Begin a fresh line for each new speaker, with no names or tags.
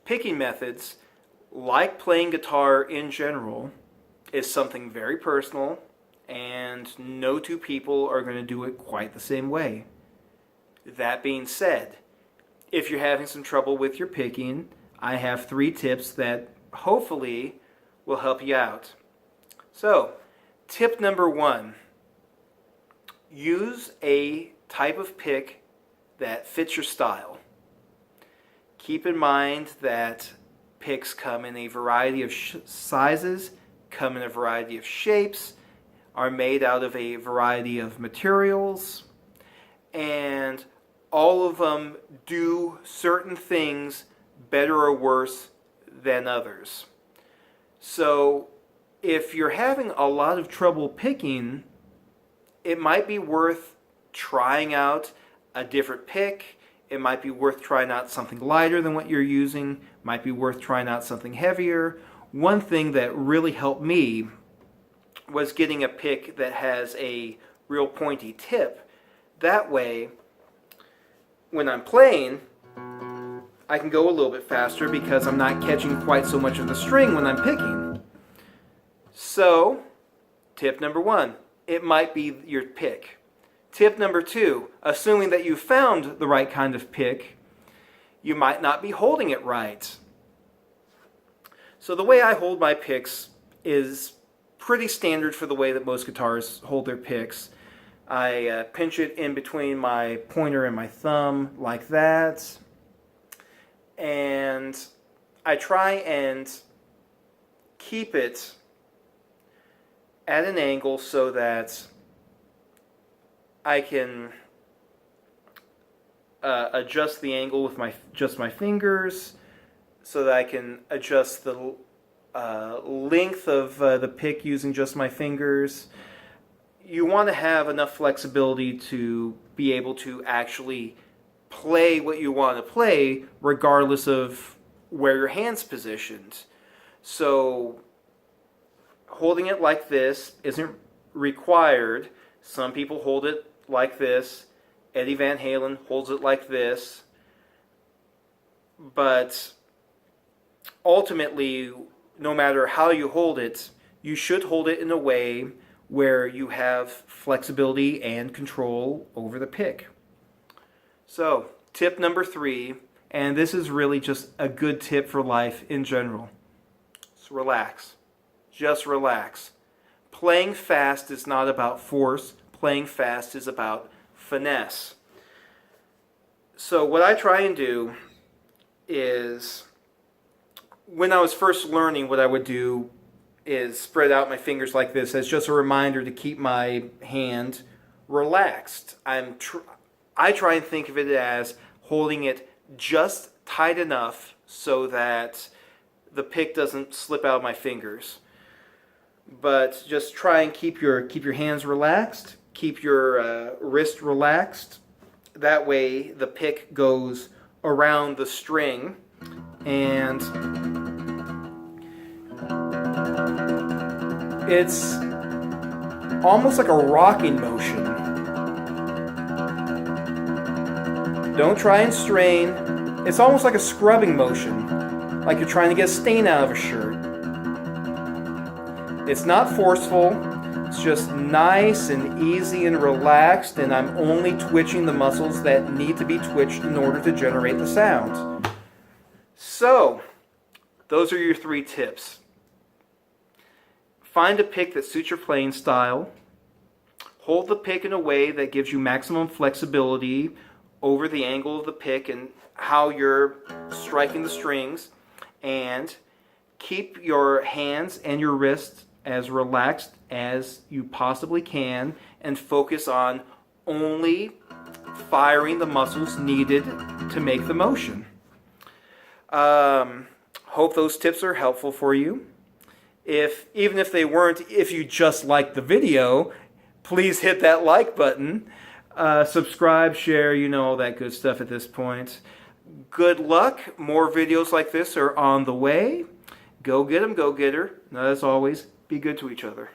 picking methods, like playing guitar in general, is something very personal, and no two people are going to do it quite the same way. That being said, if you're having some trouble with your picking, I have 3 tips that hopefully will help you out. So, tip number 1, use a type of pick that fits your style. Keep in mind that picks come in a variety of sizes, come in a variety of shapes, are made out of a variety of materials, and all of them do certain things better or worse than others. So if you're having a lot of trouble picking, it might be worth trying out a different pick. It might be worth trying out something lighter than what you're using. Might be worth trying out something heavier. One thing that really helped me was getting a pick that has a real pointy tip. That way, when I'm playing, I can go a little bit faster because I'm not catching quite so much of the string when I'm picking. So, tip number 1, it might be your pick. Tip number 2, assuming that you found the right kind of pick, you might not be holding it right. So the way I hold my picks is pretty standard for the way that most guitarists hold their picks. I pinch it in between my pointer and my thumb like that, and I try and keep it at an angle so that I can adjust the angle with just my fingers, so that I can adjust the length of the pick using just my fingers. You want to have enough flexibility to be able to actually play what you want to play regardless of where your hand's positioned. So holding it like this isn't required. Some people hold it like this. Eddie Van Halen holds it like this. But ultimately, no matter how you hold it, you should hold it in a way where you have flexibility and control over the pick. So, tip number 3, and this is really just a good tip for life in general. So relax. Just relax. Playing fast is not about force. Playing fast is about finesse. So what I try and do is, when I was first learning, what I would do is spread out my fingers like this as just a reminder to keep my hand relaxed. I try and think of it as holding it just tight enough so that the pick doesn't slip out of my fingers. But just try and keep your hands relaxed, keep your wrist relaxed. That way the pick goes around the string, and it's almost like a rocking motion. Don't try and strain. It's almost like a scrubbing motion, like you're trying to get a stain out of a shirt. It's not forceful. It's just nice and easy and relaxed, and I'm only twitching the muscles that need to be twitched in order to generate the sound. So, those are your 3 tips. Find a pick that suits your playing style. Hold the pick in a way that gives you maximum flexibility over the angle of the pick and how you're striking the strings. And keep your hands and your wrists as relaxed as you possibly can, and focus on only firing the muscles needed to make the motion. Hope those tips are helpful for you. Even if they weren't, if you just liked the video, please hit that like button. Subscribe, share, all that good stuff at this point. Good luck. More videos like this are on the way. Go get them, go get her. And as always, be good to each other.